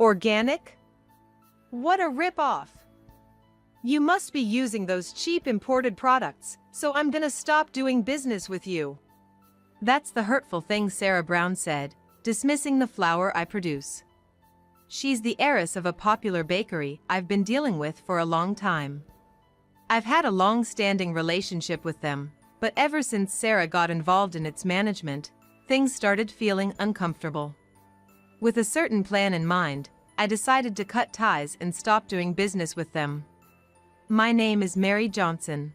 Organic? What a rip-off! You must be using those cheap imported products, so I'm gonna stop doing business with you. That's the hurtful thing Sarah Brown said, dismissing the flour I produce. She's the heiress of a popular bakery I've been dealing with for a long time. I've had a long-standing relationship with them, but ever since Sarah got involved in its management, things started feeling uncomfortable. With a certain plan in mind, I decided to cut ties and stop doing business with them. My name is Mary Johnson.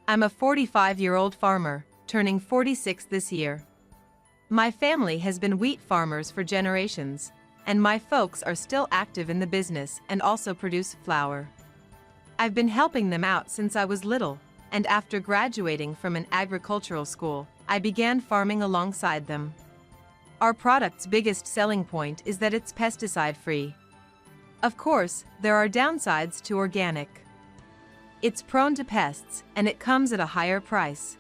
I'm a 45-year-old farmer, turning 46 this year. My family has been wheat farmers for generations, and my folks are still active in the business and also produce flour. I've been helping them out since I was little, and after graduating from an agricultural school, I began farming alongside them. Our product's biggest selling point is that it's pesticide-free. Of course, there are downsides to organic. It's prone to pests, and it comes at a higher price.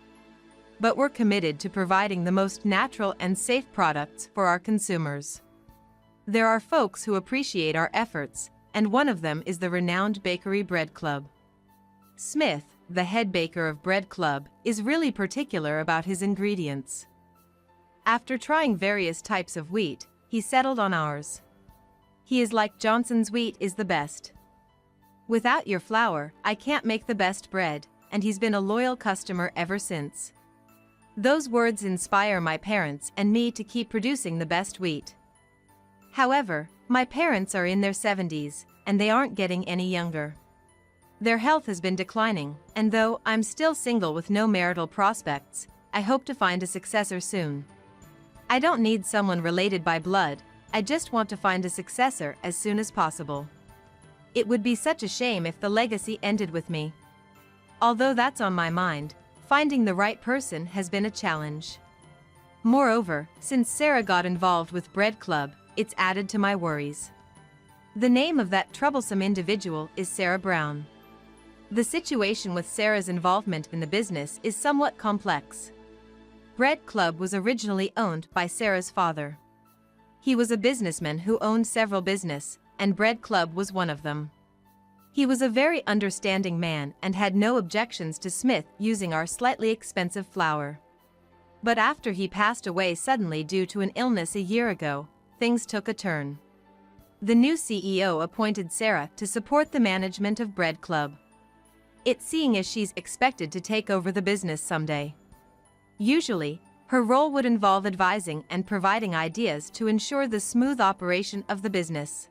But we're committed to providing the most natural and safe products for our consumers. There are folks who appreciate our efforts, and one of them is the renowned Bakery Bread Club. Smith, the head baker of Bread Club, is really particular about his ingredients. After trying various types of wheat, he settled on ours. He is like Johnson's wheat is the best. Without your flour, I can't make the best bread, and he's been a loyal customer ever since. Those words inspire my parents and me to keep producing the best wheat. However, my parents are in their 70s, and they aren't getting any younger. Their health has been declining, and though I'm still single with no marital prospects, I hope to find a successor soon. I don't need someone related by blood, I just want to find a successor as soon as possible. It would be such a shame if the legacy ended with me. Although that's on my mind, finding the right person has been a challenge. Moreover, since Sarah got involved with Bread Club, it's added to my worries. The name of that troublesome individual is Sarah Brown. The situation with Sarah's involvement in the business is somewhat complex. Bread Club was originally owned by Sarah's father. He was a businessman who owned several businesses, and Bread Club was one of them. He was a very understanding man and had no objections to Smith using our slightly expensive flour. But after he passed away suddenly due to an illness a year ago, things took a turn. The new CEO appointed Sarah to support the management of Bread Club. It's seeing as she's expected to take over the business someday. Usually, her role would involve advising and providing ideas to ensure the smooth operation of the business.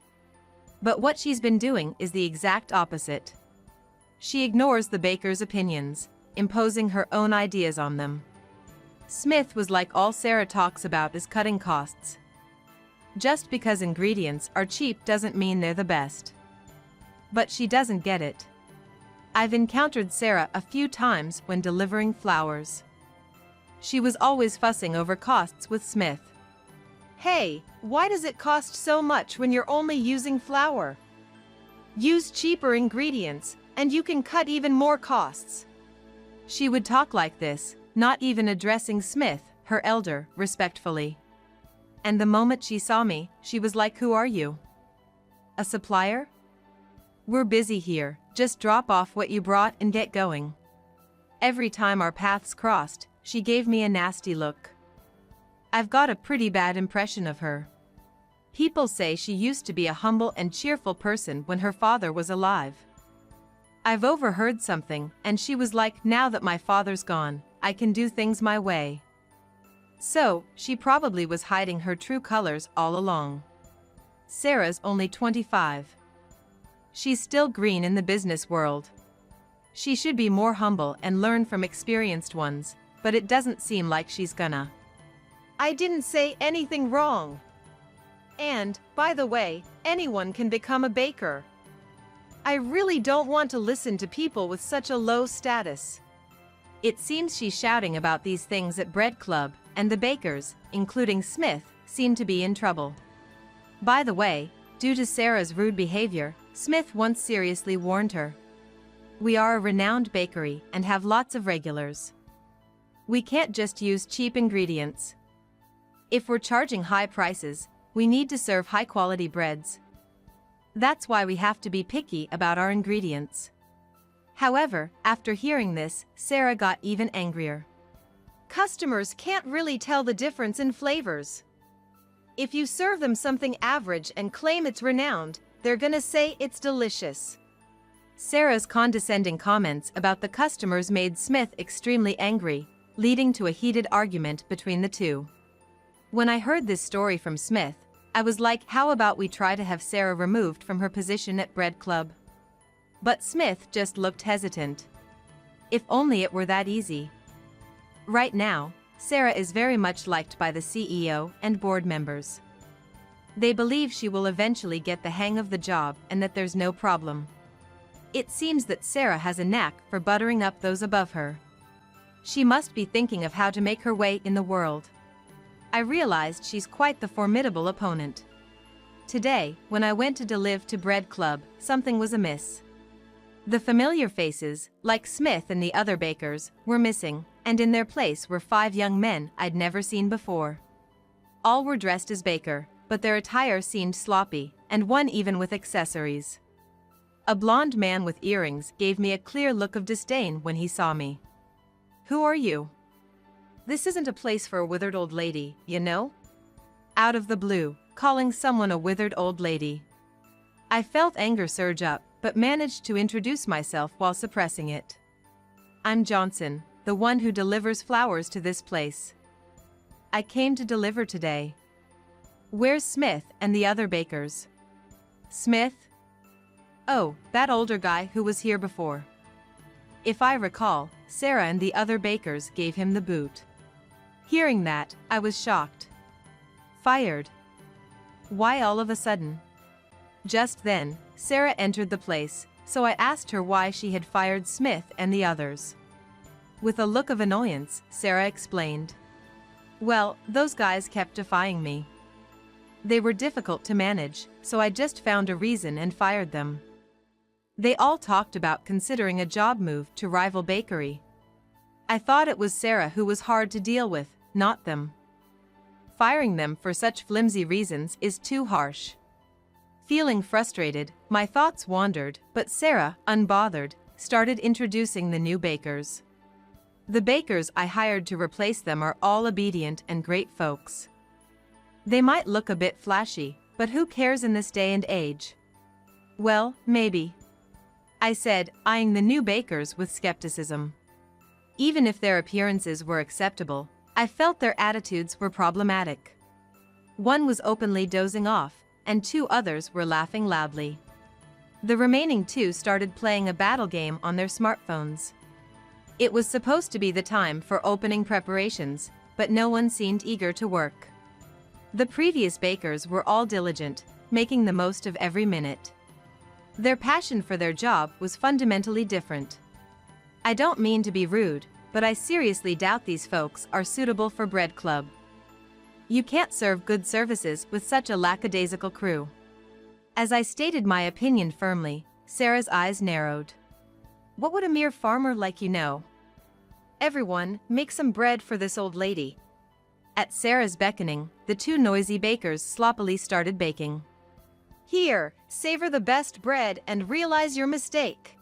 But what she's been doing is the exact opposite. She ignores the baker's opinions, imposing her own ideas on them. Smith was like all Sarah talks about is cutting costs. Just because ingredients are cheap doesn't mean they're the best. But she doesn't get it. I've encountered Sarah a few times when delivering flours. She was always fussing over costs with Smith. Hey, why does it cost so much when you're only using flour? Use cheaper ingredients, and you can cut even more costs. She would talk like this, not even addressing Smith, her elder, respectfully. And the moment she saw me, she was like, "Who are you? A supplier? We're busy here, just drop off what you brought and get going." Every time our paths crossed, she gave me a nasty look. I've got a pretty bad impression of her. People say she used to be a humble and cheerful person when her father was alive. I've overheard something, and she was like, "Now that my father's gone, I can do things my way." So, she probably was hiding her true colors all along. Sarah's only 25. She's still green in the business world. She should be more humble and learn from experienced ones, but it doesn't seem like she's gonna. I didn't say anything wrong. And, by the way, anyone can become a baker. I really don't want to listen to people with such a low status. It seems she's shouting about these things at Bread Club, and the bakers, including Smith, seem to be in trouble. By the way, due to Sarah's rude behavior, Smith once seriously warned her. We are a renowned bakery and have lots of regulars. We can't just use cheap ingredients. If we're charging high prices, we need to serve high-quality breads, That's why we have to be picky about our ingredients. However, after hearing this, Sarah got even angrier. Customers can't really tell the difference in flavors. If you serve them something average and claim it's renowned, they're gonna say it's delicious. Sarah's condescending comments about the customers made Smith extremely angry, leading to a heated argument between the two. When I heard this story from Smith, I was like, how about we try to have Sarah removed from her position at Bread Club? But Smith just looked hesitant. If only it were that easy. Right now, Sarah is very much liked by the CEO and board members. They believe she will eventually get the hang of the job and that there's no problem. It seems that Sarah has a knack for buttering up those above her. She must be thinking of how to make her way in the world. I realized she's quite the formidable opponent. Today, when I went to deliver to Bread Club, something was amiss. The familiar faces, like Smith and the other bakers, were missing, and in their place were 5 young men I'd never seen before. All were dressed as baker, but their attire seemed sloppy, and one even with accessories. A blonde man with earrings gave me a clear look of disdain when he saw me. "Who are you?" This isn't a place for a withered old lady, you know? Out of the blue, calling someone a withered old lady. I felt anger surge up, but managed to introduce myself while suppressing it. "I'm Johnson, the one who delivers flowers to this place. I came to deliver today." "Where's Smith and the other bakers?" "Smith? Oh, that older guy who was here before." If I recall, Sarah and the other bakers gave him the boot. Hearing that, I was shocked. "Fired? Why all of a sudden?" Just then, Sarah entered the place, so I asked her why she had fired Smith and the others. With a look of annoyance, Sarah explained. "Well, those guys kept defying me. They were difficult to manage, so I just found a reason and fired them. They all talked about considering a job move to rival bakery. I thought it was Sarah who was hard to deal with, not them. Firing them for such flimsy reasons is too harsh." Feeling frustrated, my thoughts wandered, but Sarah, unbothered, started introducing the new bakers. "The bakers I hired to replace them are all obedient and great folks. They might look a bit flashy, but who cares in this day and age?" "Well, maybe," I said, eyeing the new bakers with skepticism. Even if their appearances were acceptable, I felt their attitudes were problematic. One was openly dozing off, and 2 others were laughing loudly. The remaining 2 started playing a battle game on their smartphones. It was supposed to be the time for opening preparations, but no one seemed eager to work. The previous bakers were all diligent, making the most of every minute. Their passion for their job was fundamentally different. I don't mean to be rude, but I seriously doubt these folks are suitable for Bread Club. You can't serve good services with such a lackadaisical crew. As I stated my opinion firmly, Sarah's eyes narrowed. "What would a mere farmer like you know?" "Everyone, make some bread for this old lady." At Sarah's beckoning, the 2 noisy bakers sloppily started baking. "Here, savor the best bread and realize your mistake,"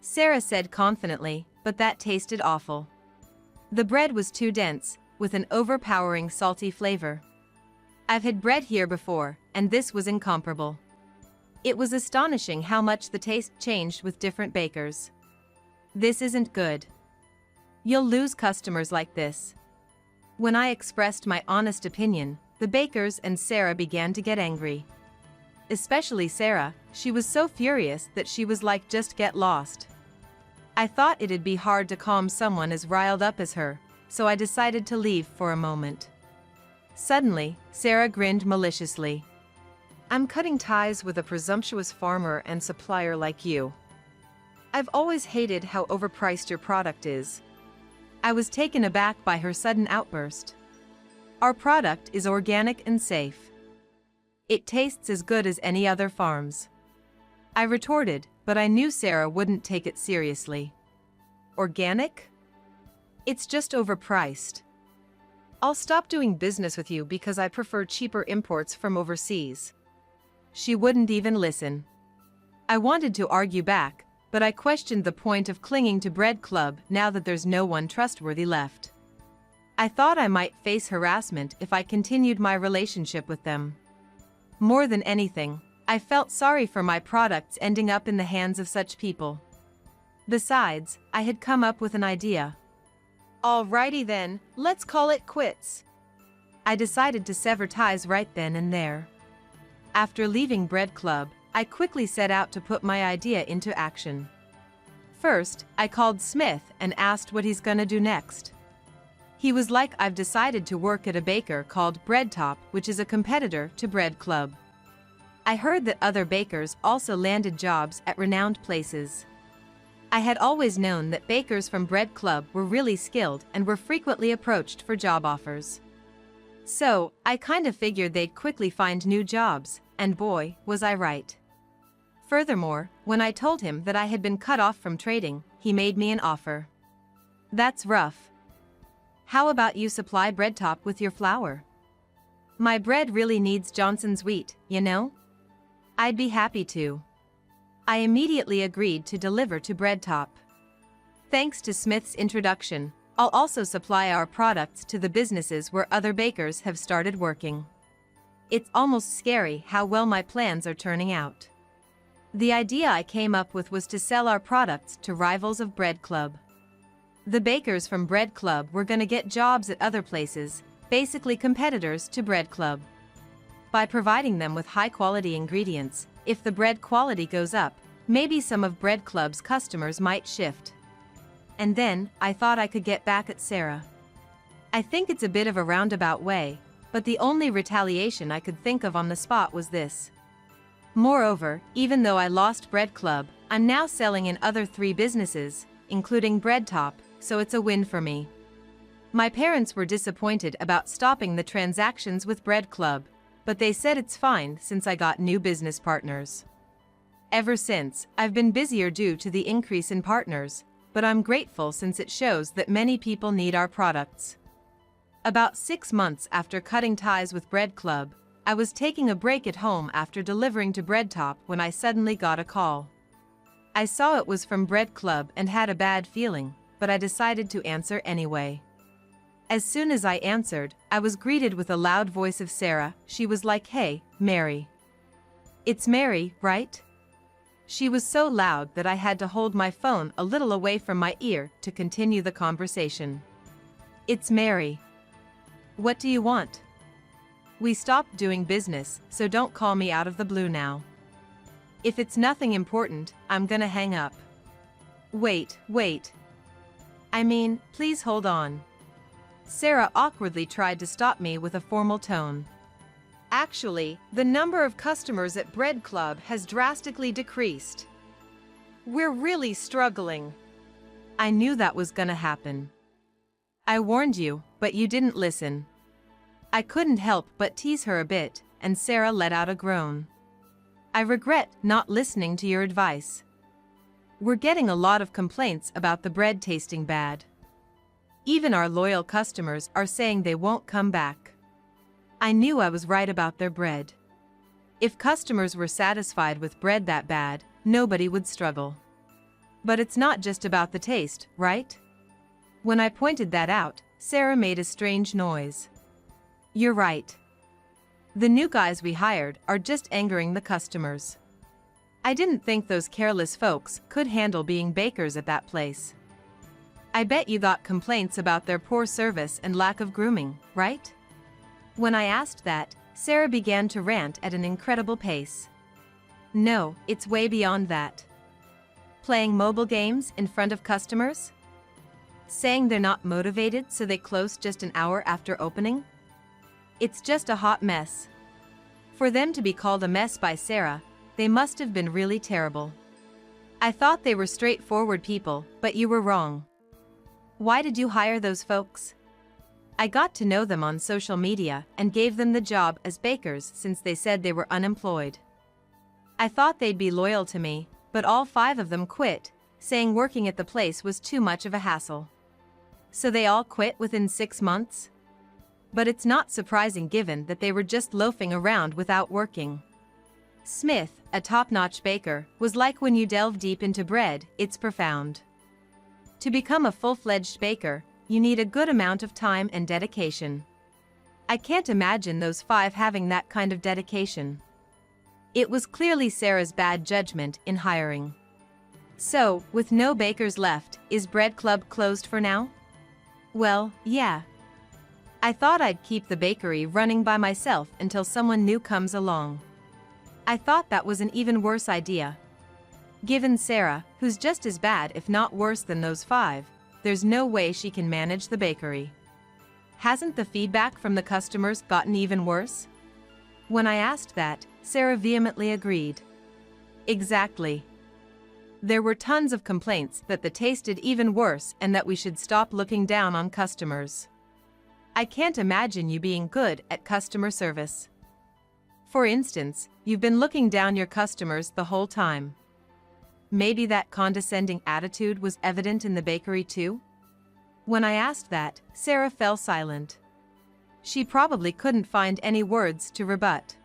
Sarah said confidently, but that tasted awful. The bread was too dense, with an overpowering salty flavor. I've had bread here before, and this was incomparable. It was astonishing how much the taste changed with different bakers. "This isn't good. You'll lose customers like this." When I expressed my honest opinion, the bakers and Sarah began to get angry. Especially Sarah, she was so furious that she was like, "Just get lost." I thought it'd be hard to calm someone as riled up as her, so I decided to leave for a moment. Suddenly, Sarah grinned maliciously. "I'm cutting ties with a presumptuous farmer and supplier like you. I've always hated how overpriced your product is." I was taken aback by her sudden outburst. "Our product is organic and safe. It tastes as good as any other farm's," I retorted, but I knew Sarah wouldn't take it seriously. "Organic? It's just overpriced. I'll stop doing business with you because I prefer cheaper imports from overseas." she wouldn't even listen. I wanted to argue back, but I questioned the point of clinging to Bread Club now that there's no one trustworthy left. I thought I might face harassment if I continued my relationship with them. More than anything, I felt sorry for my products ending up in the hands of such people. Besides, I had come up with an idea. Alrighty then, let's call it quits. I decided to sever ties right then and there. After leaving Bread Club, I quickly set out to put my idea into action. First, I called Smith and asked what he's gonna do next. He was like, I've decided to work at a baker called Bread Top, which is a competitor to Bread Club. I heard that other bakers also landed jobs at renowned places. I had always known that bakers from Bread Club were really skilled and were frequently approached for job offers. So, I kind of figured they'd quickly find new jobs, and boy, was I right. Furthermore, when I told him that I had been cut off from trading, he made me an offer. That's rough. How about you supply Bread Top with your flour? My bread really needs Johnson's wheat, you know? I'd be happy to. I immediately agreed to deliver to Bread Top. Thanks to Smith's introduction, I'll also supply our products to the businesses where other bakers have started working. It's almost scary how well my plans are turning out. The idea I came up with was to sell our products to rivals of Bread Club. The bakers from Bread Club were gonna get jobs at other places, basically competitors to Bread Club. By providing them with high-quality ingredients, if the bread quality goes up, maybe some of Bread Club's customers might shift. And then, I thought I could get back at Sarah. I think it's a bit of a roundabout way, but the only retaliation I could think of on the spot was this. Moreover, even though I lost Bread Club, I'm now selling in other 3 businesses, including Bread Top, so it's a win for me. My parents were disappointed about stopping the transactions with Bread Club, but they said it's fine since I got new business partners. Ever since, I've been busier due to the increase in partners, but I'm grateful since it shows that many people need our products. About 6 months after cutting ties with Bread Club, I was taking a break at home after delivering to Bread Top when I suddenly got a call. I saw it was from Bread Club and had a bad feeling, but I decided to answer anyway. As soon as I answered, I was greeted with a loud voice of Sarah. She was like, "Hey, Mary. It's Mary, right?" She was so loud that I had to hold my phone a little away from my ear to continue the conversation. "It's Mary. What do you want? We stopped doing business, so don't call me out of the blue now. If it's nothing important, I'm gonna hang up." Wait. I mean, please hold on. Sarah awkwardly tried to stop me with a formal tone. Actually, the number of customers at Bread Club has drastically decreased. We're really struggling. I knew that was gonna happen. I warned you, but you didn't listen. I couldn't help but tease her a bit, and Sarah let out a groan. I regret not listening to your advice. We're getting a lot of complaints about the bread tasting bad. Even our loyal customers are saying they won't come back. I knew I was right about their bread. If customers were satisfied with bread that bad, nobody would struggle. But it's not just about the taste, right? When I pointed that out, Sarah made a strange noise. You're right. The new guys we hired are just angering the customers. I didn't think those careless folks could handle being bakers at that place. I bet you got complaints about their poor service and lack of grooming, right? When I asked that, Sarah began to rant at an incredible pace. No, it's way beyond that. Playing mobile games in front of customers? Saying they're not motivated so they close just an hour after opening? It's just a hot mess. For them to be called a mess by Sarah, they must have been really terrible. I thought they were straightforward people, but you were wrong. Why did you hire those folks? I got to know them on social media and gave them the job as bakers since they said they were unemployed. I thought they'd be loyal to me, but all 5 of them quit, saying working at the place was too much of a hassle. So they all quit within 6 months? But it's not surprising given that they were just loafing around without working. Smith, a top-notch baker, was like when you delve deep into bread, it's profound. To become a full-fledged baker, you need a good amount of time and dedication. I can't imagine those 5 having that kind of dedication. It was clearly Sarah's bad judgment in hiring. So, with no bakers left, is Bread Club closed for now? Well, yeah. I thought I'd keep the bakery running by myself until someone new comes along. I thought that was an even worse idea. Given Sarah, who's just as bad if not worse than those 5, there's no way she can manage the bakery. Hasn't the feedback from the customers gotten even worse? When I asked that, Sarah vehemently agreed. Exactly. There were tons of complaints that the tasted even worse and that we should stop looking down on customers. I can't imagine you being good at customer service. For instance, you've been looking down your customers the whole time. Maybe that condescending attitude was evident in the bakery too? When I asked that, Sarah fell silent. She probably couldn't find any words to rebut.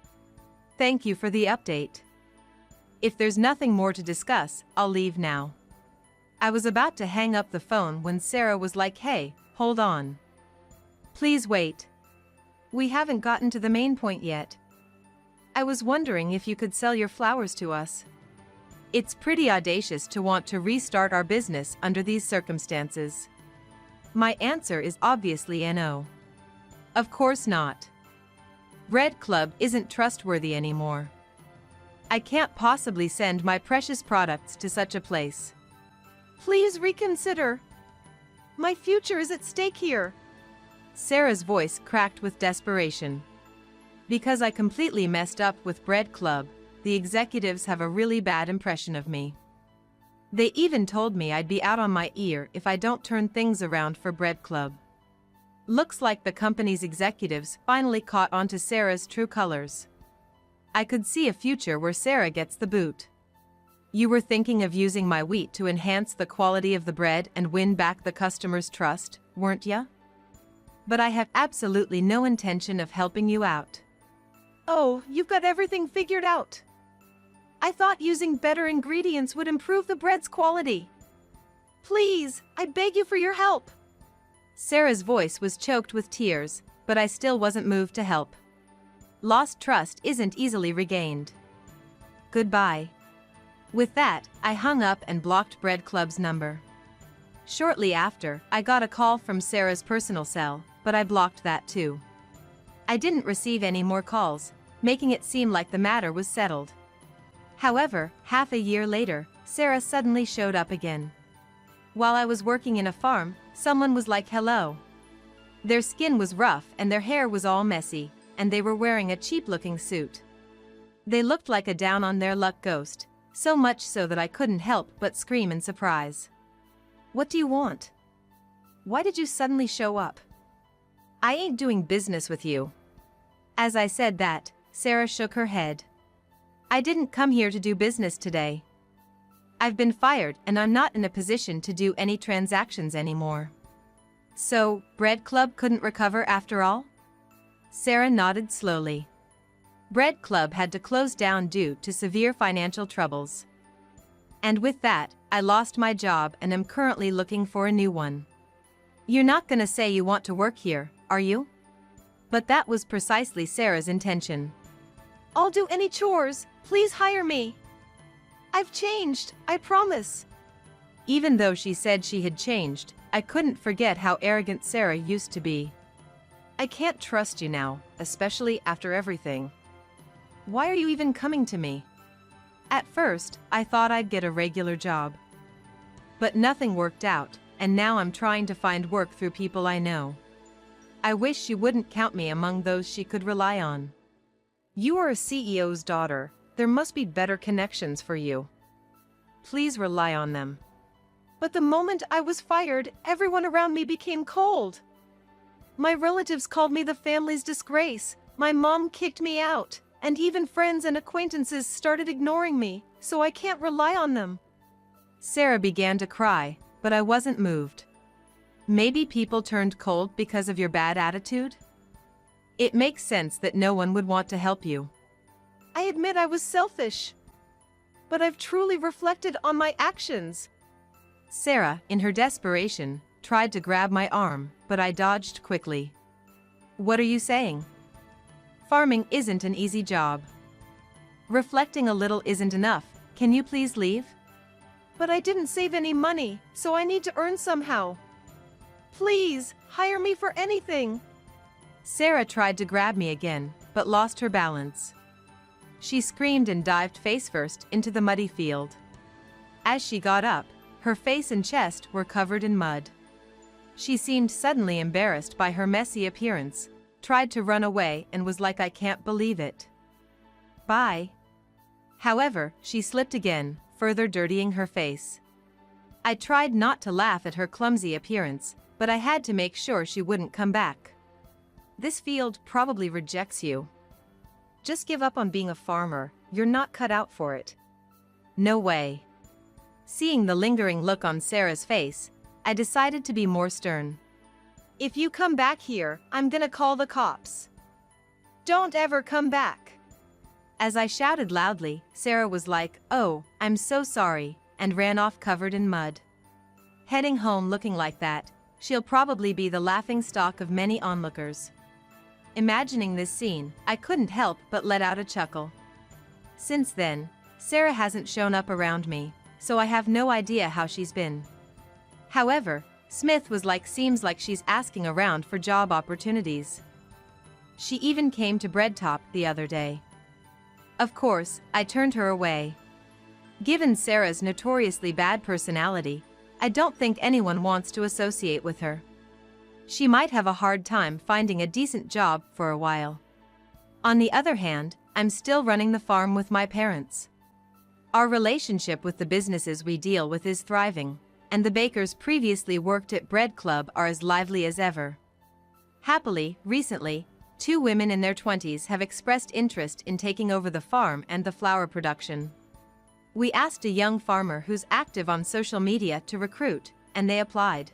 Thank you for the update. If there's nothing more to discuss, I'll leave now. I was about to hang up the phone when Sarah was like, hey, hold on. Please wait. We haven't gotten to the main point yet. I was wondering if you could sell your flowers to us. It's pretty audacious to want to restart our business under these circumstances. My answer is obviously no. Of course not. Bread Club isn't trustworthy anymore. I can't possibly send my precious products to such a place. Please reconsider. My future is at stake here. Sarah's voice cracked with desperation. Because I completely messed up with Bread Club, the executives have a really bad impression of me. They even told me I'd be out on my ear if I don't turn things around for Bread Club. Looks like the company's executives finally caught on to Sarah's true colors. I could see a future where Sarah gets the boot. You were thinking of using my wheat to enhance the quality of the bread and win back the customer's trust, weren't ya? But I have absolutely no intention of helping you out. Oh, you've got everything figured out. I thought using better ingredients would improve the bread's quality. Please, I beg you for your help. Sarah's voice was choked with tears, but I still wasn't moved to help. Lost trust isn't easily regained. Goodbye. With that, I hung up and blocked Bread Club's number. Shortly after, I got a call from Sarah's personal cell, but I blocked that too. I didn't receive any more calls, making it seem like the matter was settled. However, half a year later, Sarah suddenly showed up again. While I was working in a farm, someone was like, hello. Their skin was rough and their hair was all messy, and they were wearing a cheap-looking suit. They looked like a down-on-their-luck ghost, so much so that I couldn't help but scream in surprise. What do you want? Why did you suddenly show up? I ain't doing business with you. As I said that, Sarah shook her head. I didn't come here to do business today. I've been fired and I'm not in a position to do any transactions anymore. So, Bread Club couldn't recover after all? Sarah nodded slowly. Bread Club had to close down due to severe financial troubles. And with that, I lost my job and am currently looking for a new one. You're not gonna say you want to work here, are you? But that was precisely Sarah's intention. I'll do any chores, please hire me. I've changed, I promise. Even though she said she had changed, I couldn't forget how arrogant Sarah used to be. I can't trust you now, especially after everything. Why are you even coming to me? At first, I thought I'd get a regular job. But nothing worked out, and now I'm trying to find work through people I know. I wish she wouldn't count me among those she could rely on. You are a CEO's daughter, there must be better connections for you. Please rely on them. But the moment I was fired, everyone around me became cold. My relatives called me the family's disgrace, my mom kicked me out, and even friends and acquaintances started ignoring me, so I can't rely on them. Sarah began to cry, but I wasn't moved. Maybe people turned cold because of your bad attitude? It makes sense that no one would want to help you. I admit I was selfish. But I've truly reflected on my actions. Sarah, in her desperation, tried to grab my arm, but I dodged quickly. What are you saying? Farming isn't an easy job. Reflecting a little isn't enough. Can you please leave? But I didn't save any money, so I need to earn somehow. Please, hire me for anything. Sarah tried to grab me again, but lost her balance. She screamed and dived face first into the muddy field. As she got up, her face and chest were covered in mud. She seemed suddenly embarrassed by her messy appearance, tried to run away and was like, I can't believe it. Bye. However, she slipped again, further dirtying her face. I tried not to laugh at her clumsy appearance, but I had to make sure she wouldn't come back. This field probably rejects you. Just give up on being a farmer, you're not cut out for it. No way. Seeing the lingering look on Sarah's face, I decided to be more stern. If you come back here, I'm gonna call the cops. Don't ever come back. As I shouted loudly, Sarah was like, oh, I'm so sorry, and ran off covered in mud. Heading home looking like that, she'll probably be the laughingstock of many onlookers. Imagining this scene, I couldn't help but let out a chuckle. Since then, Sarah hasn't shown up around me, so I have no idea how she's been. However, Smith was like, seems like she's asking around for job opportunities. She even came to Breadtop the other day. Of course, I turned her away. Given Sarah's notoriously bad personality, I don't think anyone wants to associate with her. She might have a hard time finding a decent job for a while. On the other hand, I'm still running the farm with my parents. Our relationship with the businesses we deal with is thriving, and the bakers previously worked at Bread Club are as lively as ever. Happily, recently, 2 women in their 20s have expressed interest in taking over the farm and the flour production. We asked a young farmer who's active on social media to recruit, and they applied.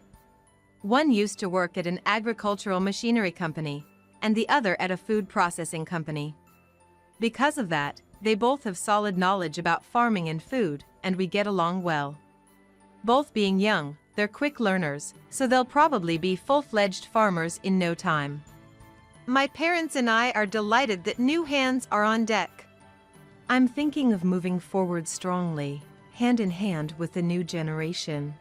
One used to work at an agricultural machinery company, and the other at a food processing company. Because of that, they both have solid knowledge about farming and food, and we get along well. Both being young, they're quick learners, so they'll probably be full-fledged farmers in no time. My parents and I are delighted that new hands are on deck. I'm thinking of moving forward strongly, hand in hand with the new generation.